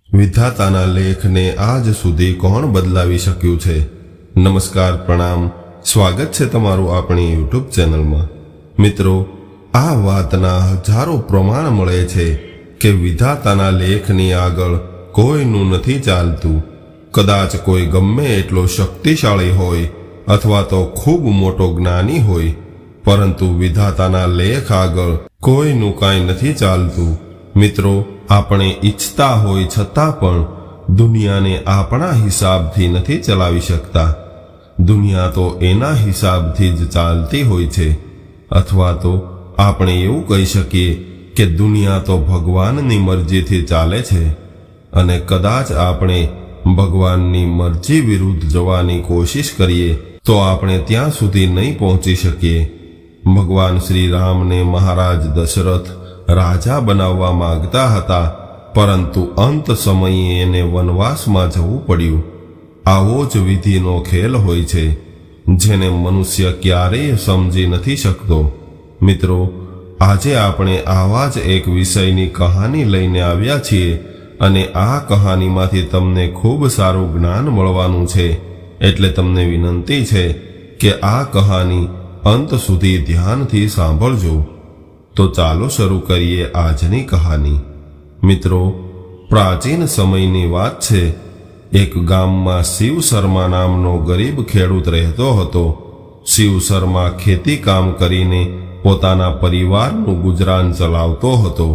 વિધાતાના લેખને આજ સુધી કોણ બદલાવી શક્યું છે? નમસ્કાર, પ્રણામ, સ્વાગત છે તમારું આપણી યુટ્યુબ ચેનલમાં. મિત્રો, આ વાતના હજારો પ્રમાણ મળે છે કે વિધાતાના લેખની આગળ કોઈનું નથી ચાલતું. કદાચ કોઈ ગમે એટલો શક્તિશાળી હોય અથવા તો ખૂબ મોટો જ્ઞાની હોય, પરંતુ વિધાતાના લેખ આગળ કોઈનું કાંઈ નથી ચાલતું. મિત્રો, આપણે ઈચ્છતા હોય છતાં પણ દુનિયાને આપણા હિસાબથી નથી ચલાવી શકતા. દુનિયા તો એના હિસાબથી જ ચાલતી હોય છે. અથવા તો આપણે એવું કહી શકીએ કે દુનિયા તો ભગવાનની મરજીથી ચાલે છે, અને કદાચ આપણે ભગવાનની મરજી વિરુદ્ધ જવાની કોશિશ કરીએ તો આપણે ત્યાં સુધી નહીં પહોંચી શકીએ. ભગવાન શ્રી રામને મહારાજ દશરથ રાજા બનાવવા માંગતા હતા, પરંતુ અંત સમયે એને વનવાસમાં જવું પડ્યું. આવો જ વિધિનો ખેલ હોય છે, જેને મનુષ્ય ક્યારેય સમજી નથી શકતો. મિત્રો, આજે આપણે આવા જ એક વિષયની કહાની લઈને આવ્યા છીએ, અને આ કહાનીમાંથી તમને ખૂબ સારું જ્ઞાન મળવાનું છે. એટલે તમને વિનંતી છે કે આ કહાની અંત સુધી ધ્યાનથી સાંભળજો. તો ચાલો શરૂ કરીએ આજની કહાની. મિત્રો, પ્રાચીન સમયની વાત છે. એક ગામમાં શિવ શર્મા નામનો ગરીબ ખેડૂત રહેતો હતો. શિવ શર્મા ખેતી કામ કરીને પોતાના પરિવારનું ગુજરાન ચલાવતો હતો.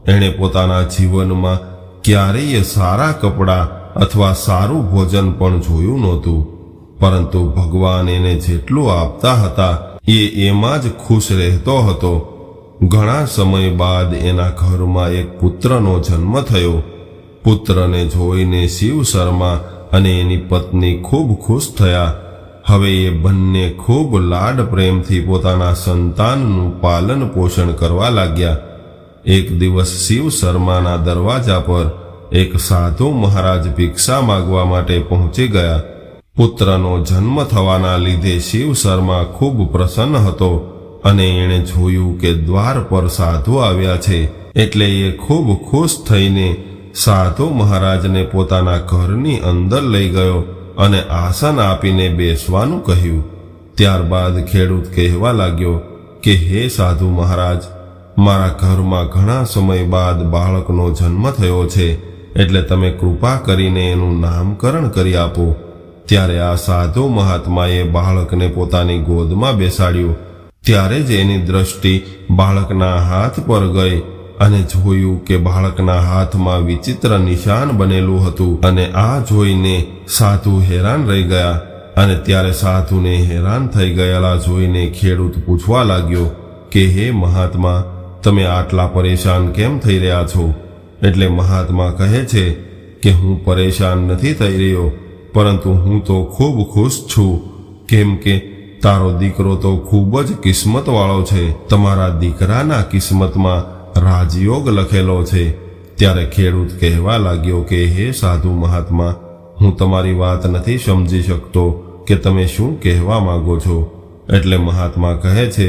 એણે પોતાના જીવનમાં ક્યારેય સારા કપડાં અથવા સારું ભોજન પણ જોયું નહોતું, પરંતુ ભગવાન એને જેટલું આપતા હતા એમાં જ ખુશ રહેતો હતો. ઘણા સમય બાદ એના ઘરમાં એક પુત્રનો જન્મ થયો. પુત્રને જોઈને શિવ શર્મા અને એની પત્ની ખૂબ ખુશ થયા. હવે એ બંને ખૂબ લાડ પ્રેમથી પોતાના સંતાનનું પાલન પોષણ કરવા લાગ્યા. એક દિવસ શિવ શર્માના દરવાજા પર એક સાધુ મહારાજ ભિક્ષા માંગવા માટે પહોંચી ગયા. પુત્રનો જન્મ થવાના લીધે શિવ શર્મા ખૂબ પ્રસન્ન હતો, અને એણે જોયું કે દ્વાર પર સાધુ આવ્યા છે, એટલે એ ખૂબ ખુશ થઈને સાધુ મહારાજને પોતાના ઘરની અંદર લઈ ગયો અને આસન આપીને બેસવાનું કહ્યું. ત્યારબાદ ખેડૂત કહેવા લાગ્યો કે હે સાધુ મહારાજ, મારા ઘરમાં ઘણા સમય બાદ બાળકનો જન્મ થયો છે, એટલે તમે કૃપા કરીને એનું નામકરણ કરી આપો. ત્યારે આ સાધુ મહાત્માએ બાળકને પોતાની ગોદમાં બેસાડ્યું. ત્યારે જ એની દ્રષ્ટિ બાળકના હાથ પર ગઈ અને જોયું કે બાળકના હાથમાં વિચિત્ર નિશાન બનેલું હતું. અને આ જોઈને સાધુ હેરાન રહી ગયા. અને ત્યારે સાધુને હેરાન થઈ ગયેલા જોઈને ખેડૂત પૂછવા લાગ્યો કે હે મહાત્મા, તમે આટલા પરેશાન કેમ થઈ રહ્યા છો? એટલે મહાત્મા કહે છે કે હું પરેશાન નથી થઈ રહ્યો, પરંતુ હું તો ખૂબ ખુશ છું, કેમ કે તારો દીકરો તો ખૂબ જ કિસ્મતવાળો છે. તમારા દીકરાના કિસ્મતમાં રાજયોગ લખેલો છે. ત્યારે ખેડૂત કહેવા લાગ્યો કે હે સાધુ મહાત્મા, હું તમારી વાત નથી સમજી શકતો કે તમે શું કહેવા માંગો છો. એટલે મહાત્મા કહે છે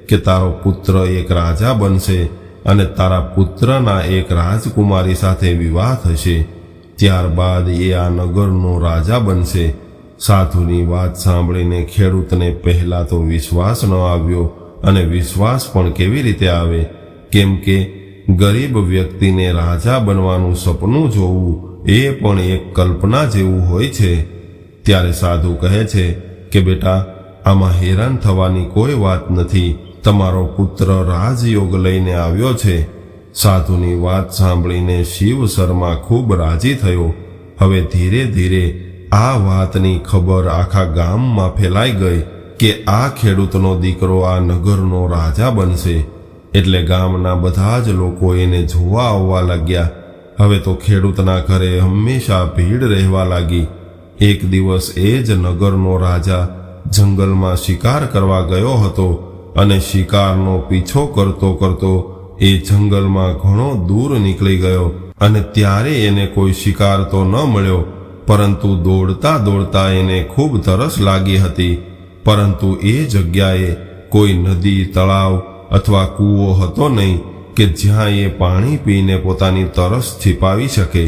કે તારો પુત્ર એક રાજા બનશે, અને તારા પુત્રના એક રાજકુમારી સાથે વિવાહ થશે. ત્યારબાદ એ આ નગરનો રાજા બનશે. સાધુની વાત સાંભળીને ખેડૂતને પહેલા તો વિશ્વાસ ન આવ્યો, અને વિશ્વાસ પણ કેવી રીતે આવે, કેમ કે ગરીબ વ્યક્તિને રાજા બનવાનું સપનું જોવું એ પણ એક કલ્પના જેવું હોય છે. ત્યારે સાધુ કહે છે કે બેટા, આમાં હેરાન થવાની કોઈ વાત નથી. તમારો પુત્ર રાજયોગ લઈને આવ્યો છે. સાધુની વાત સાંભળીને શિવ શર્મા ખૂબ રાજી થયો. હવે ધીરે ધીરે આ વાતની ખબર આખા ગામમાં ફેલાઈ ગઈ કે આ ખેડૂતનો દીકરો આ નગરનો રાજા બનશે. એટલે ગામના બધા જ લોકો એને જોવા આવવા લાગ્યા. હવે તો ખેડૂતના ઘરે હંમેશા ભીડ રહેવા લાગી. એક દિવસ એ જ નગરનો રાજા જંગલમાં શિકાર કરવા ગયો હતો, અને શિકારનો પીછો કરતો કરતો એ જંગલમાં ઘણો દૂર નીકળી ગયો. અને ત્યારે એને કોઈ શિકાર તો ન મળ્યો, પરંતુ દોડતા દોડતા એને ખૂબ તરસ લાગી હતી. પરંતુ એ જગ્યાએ કોઈ નદી, તળાવ અથવા કૂવો હતો નહીં કે જ્યાં એ પાણી પીને પોતાની તરસ છીપાવી શકે.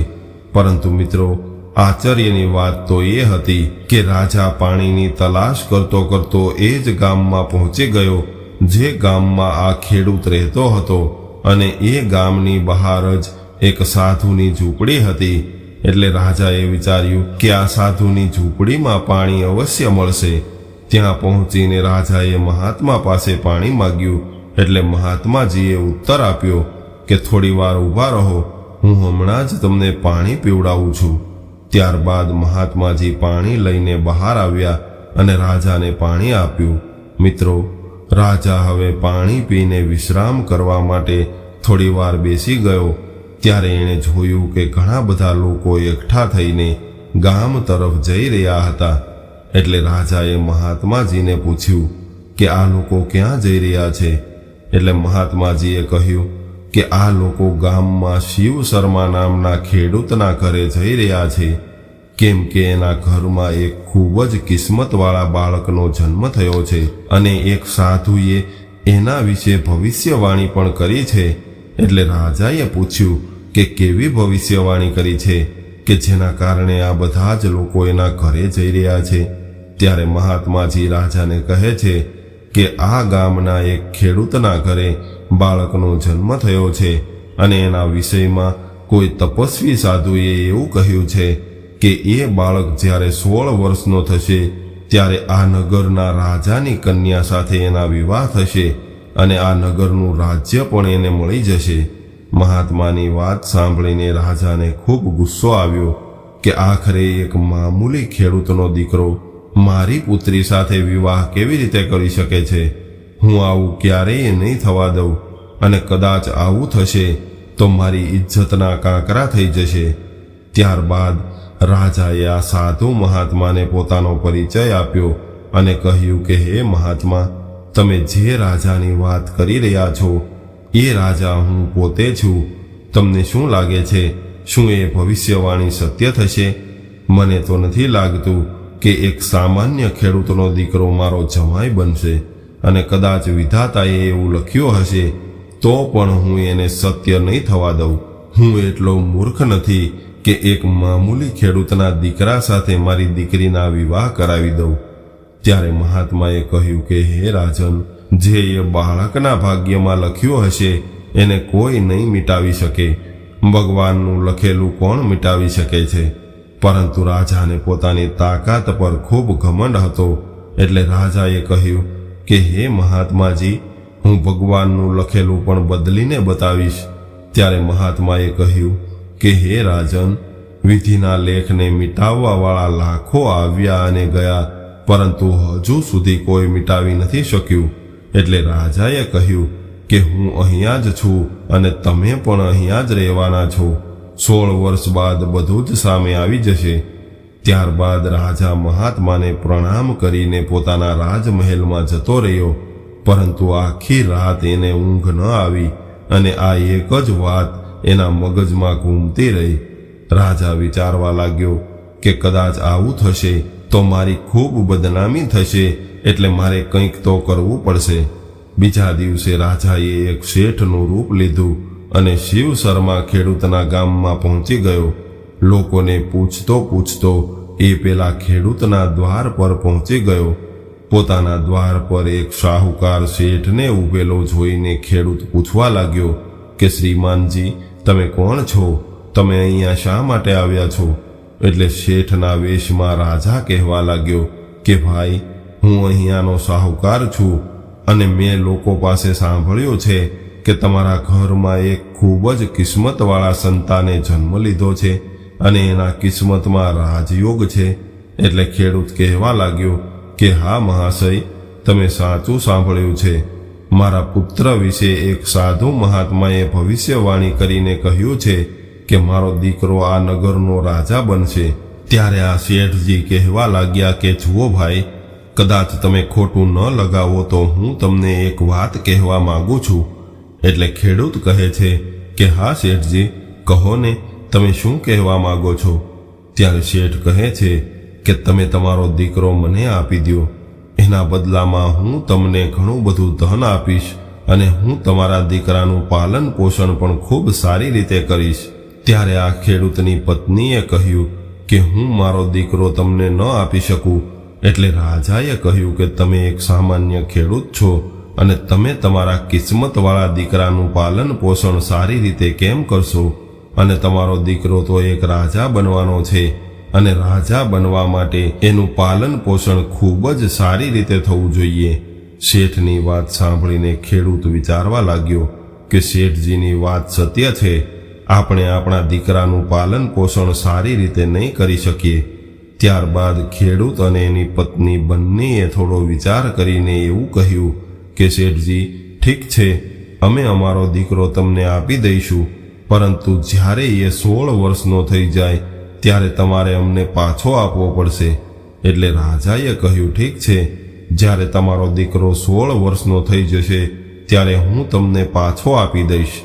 પરંતુ મિત્રો, આશ્ચર્યની વાત તો એ હતી કે રાજા પાણીની તલાશ કરતો કરતો એ જ ગામમાં પહોંચી ગયો જે ગામમાં આ ખેડૂત રહેતો હતો, અને એ ગામની બહાર જ એક સાધુની ઝૂંપડી હતી. એટલે રાજાએ વિચાર્યું કે આ સાધુની ઝૂંપડીમાં પાણી અવશ્ય મળશે. ત્યાં પહોંચીને રાજાએ મહાત્મા પાસે પાણી માંગ્યું. એટલે મહાત્માજીએ ઉત્તર આપ્યો કે થોડી વાર ઊભા રહો, હું હમણાં જ તમને પાણી પીવડાવું છું. ત્યારબાદ મહાત્માજી પાણી લઈને બહાર આવ્યા અને રાજાને પાણી આપ્યું. મિત્રો, રાજા હવે પાણી પીને વિશ્રામ કરવા માટે થોડી વાર બેસી ગયો. ત્યારે એણે જોયું કે ઘણા બધા લોકો એકઠા થઈને ગામ તરફ જઈ રહ્યા હતા. એટલે રાજાએ મહાત્માજીને પૂછ્યું કે આ લોકો ક્યાં જઈ રહ્યા છે? એટલે મહાત્માજીએ કહ્યું કે આ લોકો ગામમાં શિવ શર્મા નામના ખેડૂતના ઘરે જઈ રહ્યા છે, કેમ કે એના ઘરમાં એક ખૂબ જ કિસ્મતવાળા બાળકનો જન્મ થયો છે અને એક સાધુએ એના વિશે ભવિષ્યવાણી પણ કરી છે. એટલે રાજાએ પૂછ્યું કે કેવી ભવિષ્યવાણી કરી છે કે જેના કારણે આ બધા જ લોકો એના ઘરે જઈ રહ્યા છે? ત્યારે મહાત્માજી રાજાને કહે છે કે આ ગામના એક ખેડૂતના ઘરે બાળકનો જન્મ થયો છે અને એના વિષયમાં કોઈ તપસ્વી સાધુએ એવું કહ્યું છે કે એ બાળક જ્યારે 16 વર્ષનો થશે ત્યારે આ નગરના રાજાની કન્યા સાથે એના વિવાહ થશે અને આ નગરનું રાજ્ય પણ એને મળી જશે. મહાત્માની વાત સાંભળીને રાજાને ખૂબ ગુસ્સો આવ્યો કે આખરે એક મામૂલી ખેડૂતનો દીકરો મારી પુત્રી સાથે વિવાહ કેવી રીતે કરી શકે છે? હું આવું ક્યારેય નહીં થવા દઉં, અને કદાચ આવું થશે તો મારી ઇજ્જતના કાંકરા થઈ જશે. ત્યારબાદ રાજાએ આ સાધુ મહાત્માને પોતાનો પરિચય આપ્યો અને કહ્યું કે હે મહાત્મા, તમે જે રાજાની વાત કરી રહ્યા છો એ રાજા હું પોતે છું. તમને શું લાગે છે, શું એ ભવિષ્યવાણી સત્ય થશે? મને તો નથી લાગતું કે એક સામાન્ય ખેડૂતનો દીકરો મારો જમાઈ બનશે, અને કદાચ વિધાતાએ એવું લખ્યું હશે તો પણ હું એને સત્ય નહીં થવા દઉં. હું એટલો મૂર્ખ નથી કે એક મામૂલી ખેડૂતના દીકરા સાથે મારી દીકરીના વિવાહ કરાવી દઉં. ત્યારે મહાત્માએ કહ્યું કે હે રાજન, જે એ બાળકના ભાગ્યમાં લખ્યું હશે એને કોઈ નહીં મિટાવી શકે. ભગવાનનું લખેલું કોણ મિટાવી શકે છે? પરંતુ રાજાને પોતાની તાકાત પર ખૂબ ઘમંડ હતો. એટલે રાજાએ કહ્યું કે હે મહાત્માજી, હું ભગવાનનું લખેલું પણ બદલીને બતાવીશ. ત્યારે મહાત્માએ કહ્યું કે હે રાજન, વિધિના લેખને મિટાવવા વાળા લાખો આવ્યા અને ગયા, પરંતુ હજુ સુધી કોઈ મિટાવી નથી શક્યું. એટલે રાજાએ કહ્યું કે હું અહીંયા જ છું અને તમે પણ અહીંયા જ રહેવાના છો. 16 વર્ષ બાદ બધું જ સામે આવી જશે. ત્યારબાદ રાજા મહાત્માને પ્રણામ કરીને પોતાના રાજમહેલમાં જતો રહ્યો, પરંતુ આખી રાત એને ઊંઘ ન આવી અને આ એક જ વાત એના મગજમાં ઘૂમતી રહી. રાજા વિચારવા લાગ્યો કે કદાચ આવું થશે તો મારી ખૂબ બદનામી થશે, એટલે મારે કંઈક તો કરવું પડશે. બીજા દિવસે રાજાએ એક શેઠનું રૂપ લીધું અને શિવ શર્મા ખેડૂતના ગામમાં પહોંચી ગયો. લોકોને પૂછતો એ પેલા ખેડૂતના દ્વાર પર પહોંચી ગયો. પોતાના દ્વાર પર એક શાહુકાર શેઠને ઊભેલો જોઈને ખેડૂત પૂછવા લાગ્યો કે શ્રીમાનજી, તમે કોણ છો? તમે અહીંયા શા માટે આવ્યા છો? એટલે શેઠના વેશમાં રાજા કહેવા લાગ્યો કે ભાઈ, હું અહીંયાનો શાહુકાર છું અને મેં લોકો પાસે સાંભળ્યું છે કે તમારા ઘરમાં એક ખૂબ જ કિસ્મતવાળા સંતાને જન્મ લીધો છે અને એના કિસ્મતમાં રાજયોગ છે. એટલે ખેડૂત કહેવા લાગ્યો કે હા મહાશય, તમે સાચું સાંભળ્યું છે. મારા પુત્ર વિશે એક સાધુ મહાત્માએ ભવિષ્યવાણી કરીને કહ્યું છે કે મારો દીકરો આ નગરનો રાજા બનશે. ત્યારે આ શેઠજી કહેવા લાગ્યા કે જુઓ ભાઈ, કદાચ તમે ખોટું ન લગાવો તો હું તમને એક વાત કહેવા માંગુ છું. એટલે ખેડૂત કહે છે કે હા શેઠજી, કહો ને, તમે શું કહેવા માંગો છો? ત્યારે શેઠ કહે છે કે તમે તમારો દીકરો મને આપી દો, એના બદલામાં હું તમને ઘણું બધું ધન આપીશ અને હું તમારા દીકરાનું પાલન પોષણ પણ ખૂબ સારી રીતે કરીશ. ત્યારે આ ખેડૂતની પત્નીએ કહ્યું કે હું મારો દીકરો તમને ન આપી શકું. એટલે રાજાએ કહ્યું કે તમે એક સામાન્ય ખેડૂત છો અને તમે તમારા કિસ્મતવાળા દીકરાનું પાલન પોષણ સારી રીતે કેમ કરશો? અને તમારો દીકરો તો એક રાજા બનવાનો છે અને રાજા બનવા માટે એનું પાલન પોષણ ખૂબ જ સારી રીતે થવું જોઈએ. શેઠની વાત સાંભળીને ખેડૂત વિચારવા લાગ્યો કે શેઠજીની વાત સત્ય છે. આપણે આપણા દીકરાનું પાલન પોષણ સારી રીતે નહીં કરી શકીએ. ત્યારબાદ ખેડૂત અને એની પત્ની બંનેએ થોડો વિચાર કરીને એવું કહ્યું કે શેઠજી, ઠીક છે, અમે અમારો દીકરો તમને આપી દઈશું, પરંતુ જ્યારે એ 16 વર્ષનો થઈ જાય ત્યારે તમારે અમને પાછો આપવો પડશે. એટલે રાજાએ કહ્યું, ઠીક છે, જ્યારે તમારો દીકરો 16 વર્ષનો થઈ જશે ત્યારે હું તમને પાછો આપી દઈશ.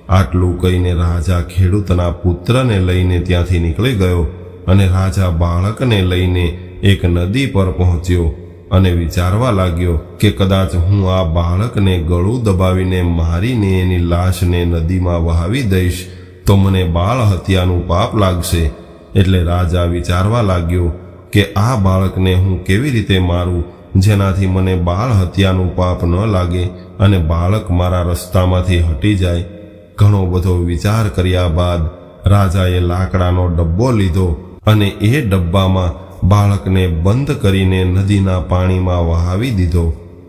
આટલું કહીને રાજા ખેડૂતના પુત્રને લઈને ત્યાંથી નીકળી ગયો અને રાજા બાળકને લઈને એક નદી પર પહોંચ્યો અને વિચારવા લાગ્યો કે કદાચ હું આ બાળકને ગળું દબાવીને મારીને એની લાશને નદીમાં વહાવી દઈશ તો મને બાળ હત્યાનું પાપ લાગશે. એટલે રાજા વિચારવા લાગ્યો કે આ બાળકને હું કેવી રીતે મારું જેનાથી મને બાળ હત્યાનું પાપ ન લાગે અને બાળક મારા રસ્તામાંથી હટી જાય. ઘણો બધો વિચાર કર્યા બાદ રાજાએ લાકડાનો ડબ્બો લીધો અને એ ડબ્બામાં બાળકને બંધ કરીને નદીના પાણીમાં વહાવી દીધો.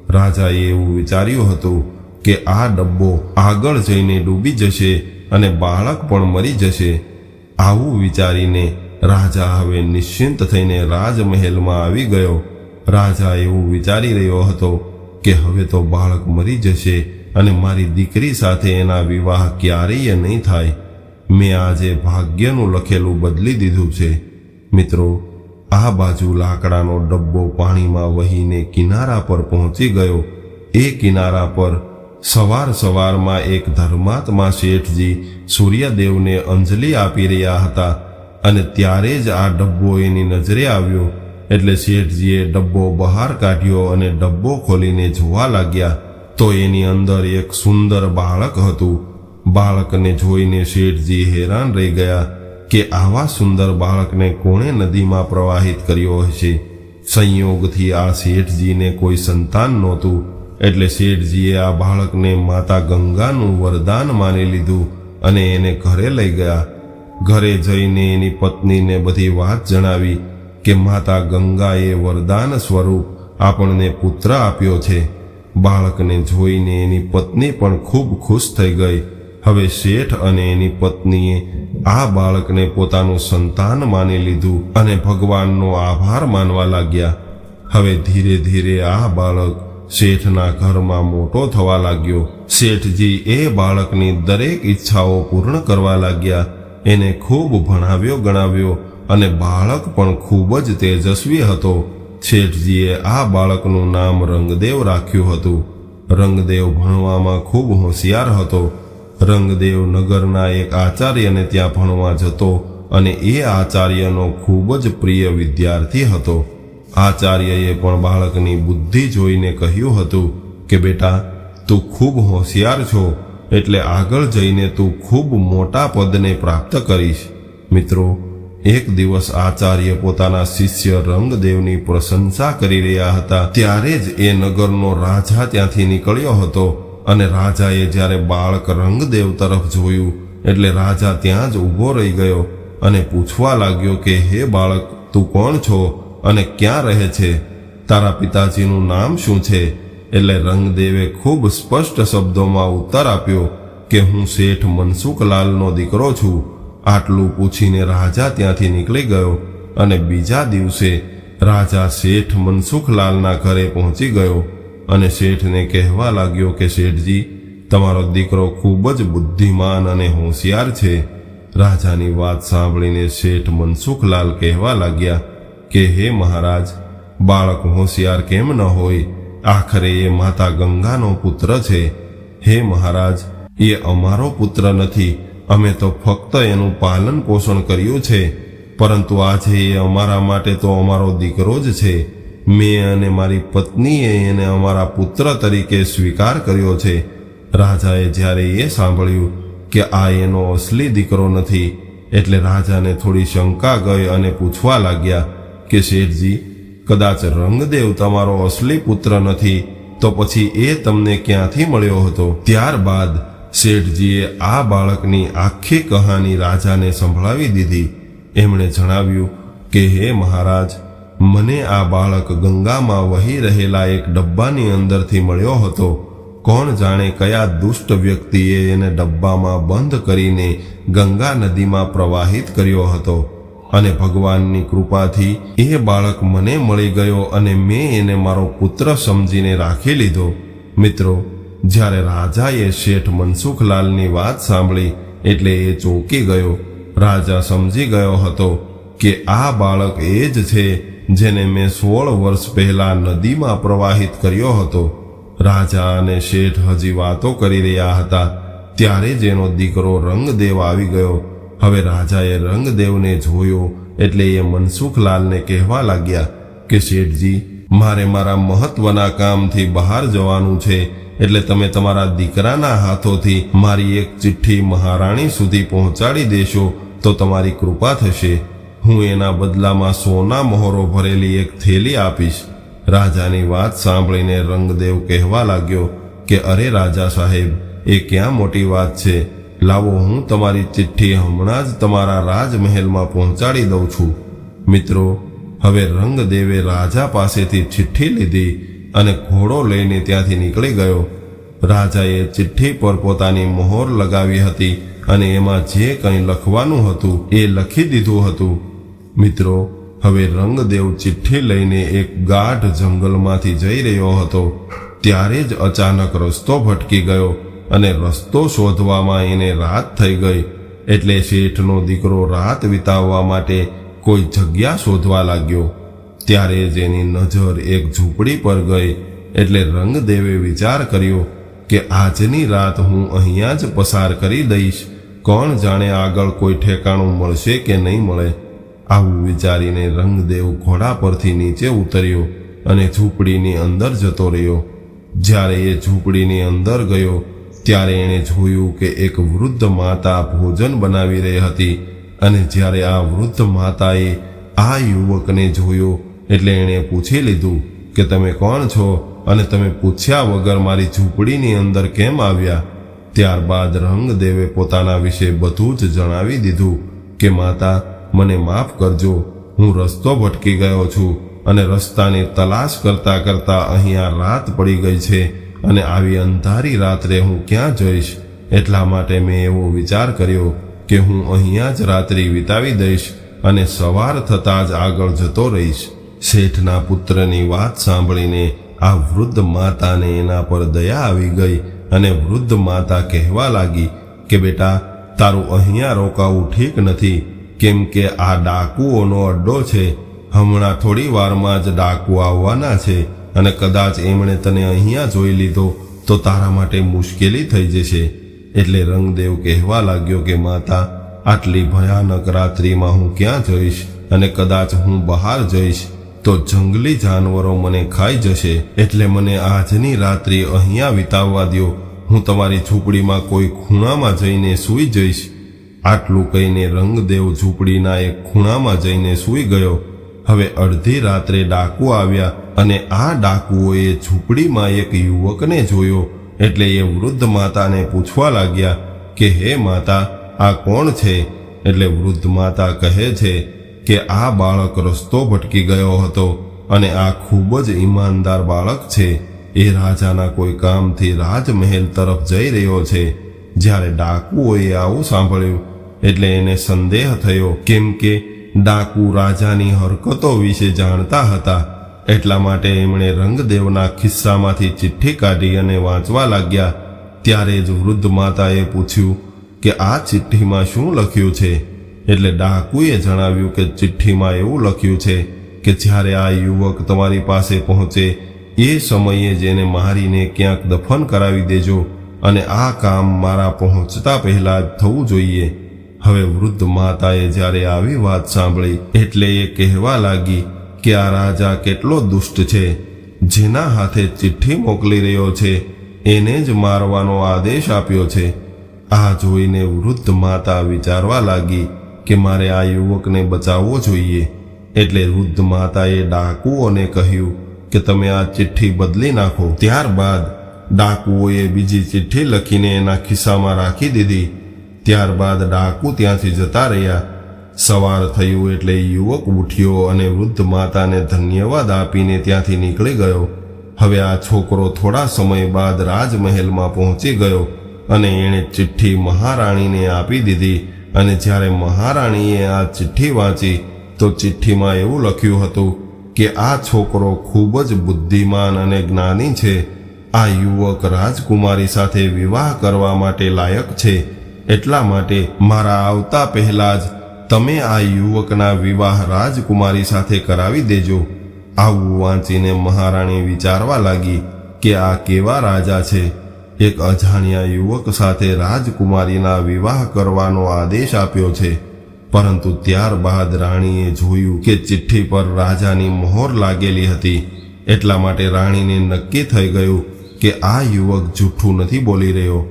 રાજાએ એવું વિચાર્યું હતું કે આ ડબ્બો આગળ જઈને ડૂબી જશે અને બાળક પણ મરી જશે. આવું વિચારીને રાજા હવે નિશ્ચિંત થઈને રાજમહેલમાં આવી ગયો. રાજા એવું વિચારી રહ્યો હતો કે હવે તો બાળક મરી જશે અને મારી દીકરી સાથે એના વિવાહ ક્યારેય નહીં થાય. મેં આજે ભાગ્યનું લખેલું બદલી દીધું છે. મિત્રો, આ બાજુ લાકડાનો ડબ્બો પાણીમાં વહીને કિનારા પર પહોંચી ગયો. એ કિનારા પર સવારમાં એક ધર્માત્મા શેઠજી સૂર્યદેવને અંજલિ આપી રહ્યા હતા અને ત્યારે જ આ ડબ્બો એની નજરે આવ્યો. એટલે શેઠજીએ ડબ્બો બહાર કાઢ્યો અને ડબ્બો ખોલીને જોવા લાગ્યા તો એની અંદર એક સુંદર બાળક હતું. બાળકને જોઈને શેઠજી હેરાન રહી ગયા કે આવા સુંદર બાળકને કોણે નદીમાં પ્રવાહિત કર્યો હશે. સંયોગથી આ શેઠજીને કોઈ સંતાન નહોતું. એટલે શેઠજીએ આ બાળકને માતા ગંગાનું વરદાન માની લીધું અને એને ઘરે લઈ ગયા. ઘરે જઈને એની પત્નીને બધી વાત જણાવી કે માતા ગંગાએ વરદાન સ્વરૂપ આપણને પુત્ર આપ્યો છે. બાળકને જોઈને એની પત્ની પણ ખૂબ ખુશ થઈ ગઈ. હવે શેઠ અને એની પત્નીએ આ બાળકને પોતાનું સંતાન માની લીધું અને ભગવાનનો આભાર માનવા લાગ્યા. હવે ધીરે ધીરે આ બાળક શેઠના ઘરમાં મોટો થવા લાગ્યો. શેઠજી એ બાળકની દરેક ઈચ્છાઓ પૂર્ણ કરવા લાગ્યા. એને ખૂબ ભણાવ્યો ગણાવ્યો અને બાળક પણ ખૂબ જ તેજસ્વી હતો. શેઠજીએ આ બાળકનું નામ રંગદેવ રાખ્યું હતું. રંગદેવ ભણવામાં ખૂબ હોશિયાર હતો. રંગદેવ નગરના એક આચાર્યને ત્યાં ભણવા જતો અને એ આચાર્યનો ખૂબ જ પ્રિય વિદ્યાર્થી હતો. આચાર્યએ પણ બાળકની બુદ્ધિ જોઈને કહ્યું હતું કે બેટા, તું ખૂબ હોશિયાર છો, એટલે આગળ જઈને તું ખૂબ મોટા પદને પ્રાપ્ત કરીશ. મિત્રો, એક દિવસ આચાર્ય પોતાના શિષ્ય રંગદેવની પ્રશંસા કરી રહ્યા હતા ત્યારે જ એ નગરનો રાજા ત્યાંથી નીકળ્યો હતો અને રાજાએ જ્યારે બાળક રંગદેવ તરફ જોયું એટલે રાજા ત્યાં જ ઊભો રહી ગયો અને પૂછવા લાગ્યો કે હે બાળક, તું કોણ છો અને ક્યાં રહે છે? તારા પિતાજીનું નામ શું છે? એટલે રંગદેવે ખૂબ સ્પષ્ટ શબ્દોમાં ઉત્તર આપ્યો કે હું શેઠ મનસુખલાલનો દીકરો છું. આટલું પૂછીને રાજા ત્યાંથી નીકળી ગયો અને બીજા દિવસે રાજા શેઠ મનસુખલાલના ઘરે પહોંચી ગયો અને શેઠને કહેવા લાગ્યો કે શેઠજી, તમારો દીકરો ખૂબ જ બુદ્ધિમાન અને હોશિયાર છે. રાજાની વાત સાંભળીને શેઠ મનસુખલાલ કહેવા લાગ્યા કે હે મહારાજ, બાળક હોશિયાર કેમ ન હોય? આખરે એ માતા ગંગાનો પુત્ર છે. હે મહારાજ, એ અમારો પુત્ર નથી. અમે તો ફક્ત એનું પાલન પોષણ કર્યું છે, પરંતુ આજે એ અમારા માટે તો અમારો દીકરો જ છે. મેં અને મારી પત્નીએ એને અમારા પુત્ર તરીકે સ્વીકાર કર્યો છે. રાજાએ જ્યારે એ સાંભળ્યું કે આ એનો અસલી દીકરો નથી એટલે રાજાને થોડી શંકા ગઈ અને પૂછવા લાગ્યા કે શેઠજી, કદાચ રંગદેવ તમારો અસલી પુત્ર નથી તો પછી એ તમને ક્યાંથી મળ્યો હતો? ત્યારબાદ શેઠજીએ આ બાળકની આખી કહાની રાજાને સંભળાવી દીધી. એમણે જણાવ્યું કે હે મહારાજ, મને આ બાળક ગંગામાં વહી રહેલા એક ડબ્બાની અંદરથી મળ્યો હતો. કોણ જાણે કયા દુષ્ટ વ્યક્તિએ એને ડબ્બામાં બંધ કરીને ગંગા નદીમાં પ્રવાહિત કર્યો હતો અને ભગવાનની કૃપાથી એ બાળક મને મળી ગયો અને મેં એને મારો પુત્ર સમજીને રાખી લીધો. મિત્રો, જ્યારે રાજાએ શેઠ મનસુખલાલની વાત સાંભળી એટલે એ ચોંકી ગયો. રાજા સમજી ગયો હતો કે આ બાળક એ જ છે જેને મેં 16 વર્ષ પહેલા નદીમાં પ્રવાહિત કર્યો હતો. રાજા અને શેઠ હજી વાતો કરી રહ્યા હતા ત્યારે જ એનો દીકરો રંગદેવ આવી ગયો. હવે રાજાએ રંગદેવને જોયો એટલે એ મનસુખલાલને કહેવા લાગ્યા કે શેઠજી, મારે મારા મહત્વના કામથી બહાર જવાનું છે, એટલે તમે તમારા દીકરાના હાથોથી મારી એક ચિઠ્ઠી મહારાણી સુધી પહોંચાડી દેશો તો તમારી કૃપા થશે. હું એના બદલામાં સોના મહોરો ભરેલી એક થેલી આપીશ. રાજાની વાત સાંભળીને રંગદેવ કહેવા લાગ્યો કે અરે રાજા સાહેબ, એ ક્યાં મોટી વાત છે. લાવો, હું તમારી ચિઠ્ઠી હમણાં જ તમારા રાજમહેલમાં પહોંચાડી દઉં છું. મિત્રો, હવે રંગદેવે રાજા પાસેથી ચિઠ્ઠી લીધી અને ઘોડો લઈને ત્યાંથી નીકળી ગયો. રાજાએ ચિઠ્ઠી પર પોતાની મહોર લગાવી હતી અને એમાં જે કંઈ લખવાનું હતું એ લખી દીધું હતું. મિત્રો, હવે રંગદેવ ચિઠ્ઠી લઈને એક ગાઢ જંગલમાંથી જઈ રહ્યો હતો ત્યારે જ અચાનક રસ્તો ભટકી ગયો અને રસ્તો શોધવામાં એને રાત થઈ ગઈ. એટલે શેઠનો દીકરો રાત વિતાવવા માટે કોઈ જગ્યા શોધવા લાગ્યો. ત્યારે જ એની નજર એક ઝૂંપડી પર ગઈ. એટલે રંગદેવે વિચાર કર્યો કે આજની રાત હું અહીંયા જ પસાર કરી દઈશ. કોણ જાણે આગળ કોઈ ઠેકાણું મળશે કે નહીં મળે. આવું વિચારીને રંગદેવ ઘોડા પરથી નીચે ઉતર્યો અને ઝૂંપડીની અંદર જતો રહ્યો. જ્યારે એ ઝૂંપડીની અંદર ગયો ત્યારે એણે જોયું કે એક વૃદ્ધ માતા ભોજન બનાવી રહી હતી. અને જ્યારે આ વૃદ્ધ માતાએ આ યુવકને જોયો એટલે એણે પૂછી લીધું કે તમે કોણ છો અને તમે પૂછ્યા વગર મારી ઝૂંપડીની અંદર કેમ આવ્યા? ત્યારબાદ રંગદેવે પોતાના વિશે બધું જ જણાવી દીધું કે માતા, મને માફ કરજો, હું રસ્તો ભટકી ગયો છું અને રસ્તાની તલાશ કરતા કરતા અહીંયા રાત પડી ગઈ છે અને આવી અંધારી રાત્રે હું ક્યાં જઈશ? એટલા માટે મેં એવો વિચાર કર્યો કે હું અહીંયા જ રાત્રિ વિતાવી દઈશ અને સવાર થતાં જ આગળ જતો રહીશ. શેઠના પુત્રની વાત સાંભળીને આ વૃદ્ધ માતાને એના પર દયા આવી ગઈ અને વૃદ્ધ માતા કહેવા લાગી કે બેટા, તારું અહીંયા રોકાવું ઠીક નથી, કેમ કે આ ડાકુઓનો અડ્ડો છે. હમણાં થોડી વારમાં જ ડાકુ આવવાના છે અને કદાચ એમણે તને અહીંયા જોઈ લીધો તો તારા માટે મુશ્કેલી થઈ જશે. એટલે રંગદેવ કહેવા લાગ્યો કે માતા, આટલી ભયાનક રાત્રિમાં હું ક્યાં જઈશ અને કદાચ હું બહાર જઈશ તો જંગલી જાનવરો મને ખાઈ જશે. એટલે મને આજની રાત્રિ અહીંયા વિતાવવા દો. હું તમારી ઝૂંપડીમાં કોઈ ખૂણામાં જઈને સૂઈ જઈશ. આટલું કહીને રંગદેવ ઝૂંપડીના એક ખૂણામાં જઈને સૂઈ ગયો. હવે અડધી રાત્રે ડાકુ આવ્યા અને આ ડાકુઓએ ઝૂંપડીમાં એક યુવકને જોયો. એટલે એ વૃદ્ધ માતાને પૂછવા લાગ્યા કે હે માતા, આ કોણ છે? એટલે વૃદ્ધ માતા કહે છે કે આ બાળક રસ્તો ભટકી ગયો હતો અને આ ખૂબ જ ઈમાનદાર બાળક છે. એ રાજાના કોઈ કામથી રાજમહેલ તરફ જઈ રહ્યો છે. જ્યારે ડાકુઓએ આવું સાંભળ્યું એટલે એને સંદેહ થયો, કેમ કે ડાકુ રાજાની હરકતો વિશે જાણતા હતા. એટલા માટે એમણે રંગદેવના ખિસ્સામાંથી ચિઠ્ઠી કાઢી અને વાંચવા લાગ્યા. ત્યારે જ વૃદ્ધ માતાએ પૂછ્યું કે આ ચિઠ્ઠીમાં શું લખ્યું છે? એટલે ડાકુએ જણાવ્યું કે ચિઠ્ઠીમાં એવું લખ્યું છે કે જ્યારે આ યુવક તમારી પાસે પહોંચે એ સમયે જ એને મારીને ક્યાંક દફન કરાવી દેજો અને આ કામ મારા પહોંચતા પહેલા જ થવું જોઈએ. હવે વૃદ્ધ માતાએ જ્યારે આવી વાત સાંભળી એટલે એ કહેવા લાગી કે આ રાજા કેટલો દુષ્ટ છે. જેના હાથે ચિઠ્ઠી મોકલી રહ્યો છે એને જ મારવાનો આદેશ આપ્યો છે. આ જોઈને વૃદ્ધ માતા વિચારવા લાગી કે મારે આ યુવકને બચાવવો જોઈએ. એટલે વૃદ્ધ માતાએ ડાકુઓને કહ્યું કે તમે આ ચિઠ્ઠી બદલી નાખો. ત્યારબાદ ડાકુઓએ બીજી ચિઠ્ઠી લખીને એના ખિસ્સામાં રાખી દીધી. ત્યારબાદ ડાકુ ત્યાંથી જતા રહ્યા. સવાર થયું એટલે યુવક ઉઠ્યો અને વૃદ્ધ માતાને ધન્યવાદ આપીને ત્યાંથી નીકળી ગયો. હવે આ છોકરો થોડા સમય બાદ રાજમહેલમાં પહોંચી ગયો અને એણે ચિઠ્ઠી મહારાણીને આપી દીધી. અને જ્યારે મહારાણીએ આ ચિઠ્ઠી વાંચી તો ચિઠ્ઠીમાં એવું લખ્યું હતું કે આ છોકરો ખૂબ જ બુદ્ધિમાન અને જ્ઞાની છે. આ યુવક રાજકુમારી સાથે વિવાહ કરવા માટે લાયક છે. એટલા માટે મારા આવતા પહેલા જ તમે આ યુવકના વિવાહ રાજકુમારી સાથે કરાવી દેજો. આવું વાંચીને મહારાણી વિચારવા લાગી કે આ કેવા રાજા છે. એક અજાણ્યા યુવક સાથે રાજકુમારીના વિવાહ કરવાનો આદેશ આપ્યો છે. પરંતુ ત્યારબાદ રાણીએ જોયું કે ચિઠ્ઠી પર રાજાની મહોર લાગેલી હતી. એટલા માટે રાણીને નક્કી થઈ ગયું કે આ યુવક જૂઠું નથી બોલી રહ્યો.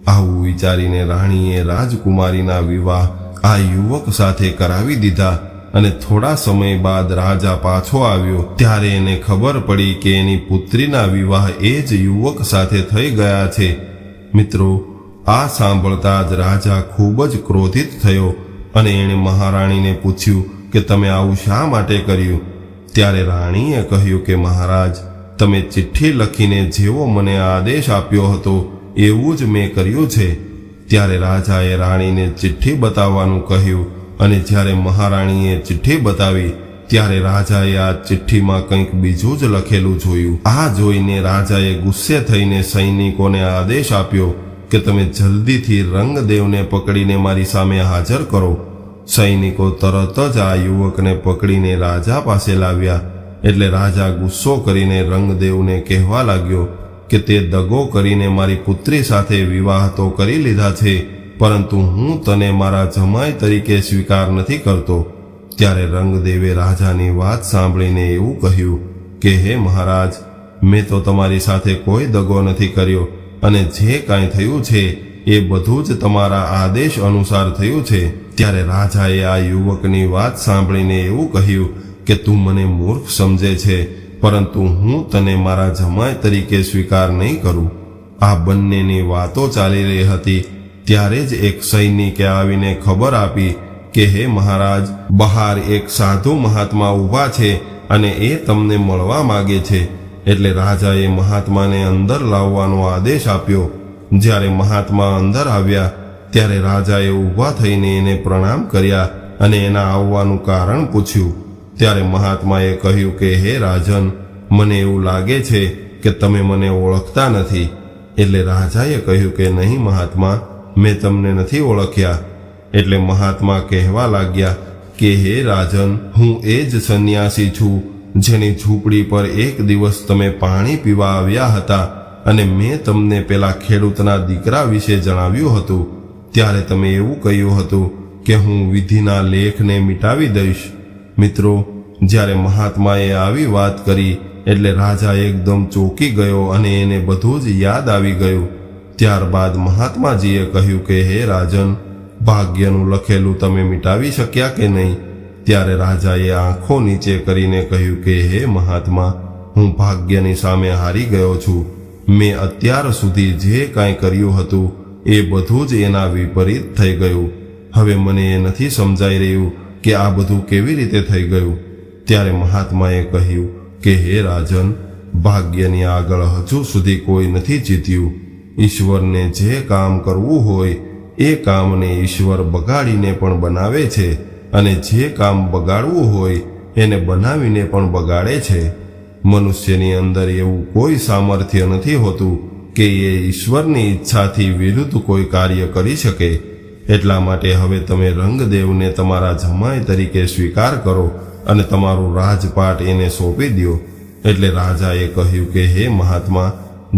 આવું વિચારીને રાણીએ રાજકુમારીના વિવાહ આ યુવક સાથે કરાવી દીધા. અને થોડા સમય બાદ રાજા પાછો આવ્યો ત્યારે એને ખબર પડી કે એની પુત્રીના વિવાહ એ જ યુવક સાથે થઈ ગયા છે. મિત્રો, આ સાંભળતા જ રાજા ખૂબ જ ક્રોધિત થયો અને એણે મહારાણીને પૂછ્યું કે તમે આવું શા માટે કર્યું. ત્યારે રાણીએ કહ્યું કે મહારાજ, તમે ચિઠ્ઠી લખીને જેવો મને આદેશ આપ્યો હતો એવું જ મેં કર્યું છે. ત્યારે રાજાએ રાણીને ચિઠ્ઠી બતાવવાનું કહ્યું અને જ્યારે મહારાણીએ ચિઠ્ઠી બતાવી ત્યારે રાજાએ આ ચિઠ્ઠીમાં કંઈક બીજું જ લખેલું જોયું. આ જોઈને રાજાએ ગુસ્સે થઈને સૈનિકોને આદેશ આપ્યો કે તમે જલ્દીથી રંગદેવને પકડીને મારી સામે હાજર કરો. સૈનિકો તરત જ આ યુવકને પકડીને રાજા પાસે લાવ્યા. એટલે રાજા ગુસ્સો કરીને રંગદેવને કહેવા લાગ્યો કે તે દગો કરીને મારી પુત્રી સાથે વિવાહ તો કરી લીધા છે, પરંતુ હું તને મારા જમાઈ તરીકે સ્વીકાર નથી કરતો. ત્યારે રંગદેવે રાજાની વાત સાંભળીને એવું કહ્યું કે હે મહારાજ, મેં તો તમારી સાથે કોઈ દગો નથી કર્યો અને જે કાંઈ થયું છે એ બધું જ તમારા આદેશ અનુસાર થયું છે. ત્યારે રાજાએ આ યુવકની વાત સાંભળીને એવું કહ્યું કે તું મને મૂર્ખ સમજે છે, પરંતુ હું તને મારા જમાઈ તરીકે સ્વીકાર નહીં કરું. આ બંનેની વાતો ચાલી રહી હતી ત્યારે જ એક સૈનિકે આવીને ખબર આપી કે હે મહારાજ, બહાર એક સાધુ મહાત્મા ઊભા છે અને એ તમને મળવા માંગે છે. એટલે રાજાએ મહાત્માને અંદર લાવવાનો આદેશ આપ્યો. જ્યારે મહાત્મા અંદર આવ્યા ત્યારે રાજાએ ઊભા થઈને એને પ્રણામ કર્યા અને એના આવવાનું કારણ પૂછ્યું. ત્યારે મહાત્માએ કહ્યું કે હે રાજન, મને એવું લાગે છે કે તમે મને ઓળખતા નથી. એટલે રાજાએ કહ્યું કે નહીં મહાત્મા, મેં તમને નથી ઓળખ્યા. એટલે મહાત્મા કહેવા લાગ્યા કે હે રાજન, હું એ જ સંન્યાસી છું જેની ઝૂંપડી પર એક દિવસ તમે પાણી પીવા આવ્યા હતા અને મેં તમને પેલા ખેડૂતના દીકરા વિશે જણાવ્યું હતું. ત્યારે તમે એવું કહ્યું હતું કે હું વિધિના લેખને મિટાવી દઈશ. મિત્રો, જ્યારે મહાત્માએ આવી વાત કરી એટલે રાજા એકદમ ચોંકી ગયો અને એને બધું જ યાદ આવી ગયું. ત્યારબાદ મહાત્માજીએ કહ્યું કે હે રાજન, ભાગ્યનું લખેલું તમે મિટાવી શક્યા કે નહીં? ત્યારે રાજાએ આંખો નીચે કરીને કહ્યું કે હે મહાત્મા, હું ભાગ્યની સામે હારી ગયો છું. મેં અત્યાર સુધી જે કાંઈ કર્યું હતું એ બધું જ એના વિપરીત થઈ ગયું. હવે મને એ નથી સમજાઈ રહ્યું કે આ બધું કેવી રીતે થઈ ગયું. ત્યારે મહાત્માએ કહ્યું કે હે રાજન, ભાગ્યની આગળ હજુ સુધી કોઈ નથી જીત્યું. ઈશ્વરને જે કામ કરવું હોય એ કામને ઈશ્વર બગાડીને પણ બનાવે છે અને જે કામ બગાડવું હોય એને બનાવીને પણ બગાડે છે. મનુષ્યની અંદર એવું કોઈ સામર્થ્ય નથી હોતું કે એ ઈશ્વરની ઈચ્છાથી વિરુદ્ધ કોઈ કાર્ય કરી શકે. એટલા માટે હવે તમે રંગદેવને તમારા જમાઈ તરીકે સ્વીકાર કરો અને તમારું રાજપાટ એને સોંપી દો. એટલે રાજાએ કહ્યું કે હે મહાત્મા,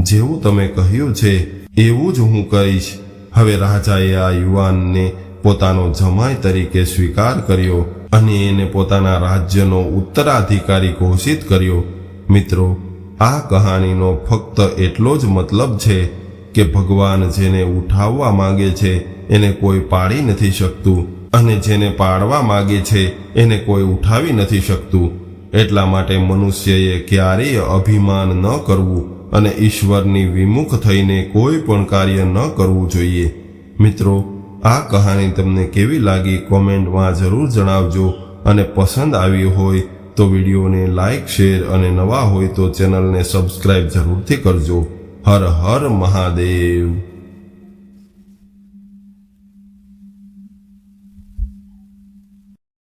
જેવું તમે કહ્યું છે એવું જ હું કરીશ. હવે રાજાએ આ યુવાનને પોતાનો જમાઈ તરીકે સ્વીકાર કર્યો અને એને પોતાના રાજ્યનો ઉત્તરાધિકારી ઘોષિત કર્યો. મિત્રો, આ કહાનીનો ફક્ત એટલો જ મતલબ છે કે ભગવાન જેને ઉઠાવવા માંગે છે એને કોઈ પાડી નથી શકતું અને જેને પાડવા માગે છે એને કોઈ ઉઠાવી નથી શકતું. એટલા માટે મનુષ્યએ ક્યારેય અભિમાન ન કરવું અને ઈશ્વરની વિમુખ થઈને કોઈ પણ કાર્ય ન કરવું જોઈએ. મિત્રો, આ કહાની તમને કેવી લાગી કોમેન્ટમાં જરૂર જણાવજો અને પસંદ આવી હોય તો વિડીયોને લાઈક, શેર અને નવા હોય તો ચેનલને સબસ્ક્રાઇબ જરૂરથી કરજો. હર હર મહાદેવ.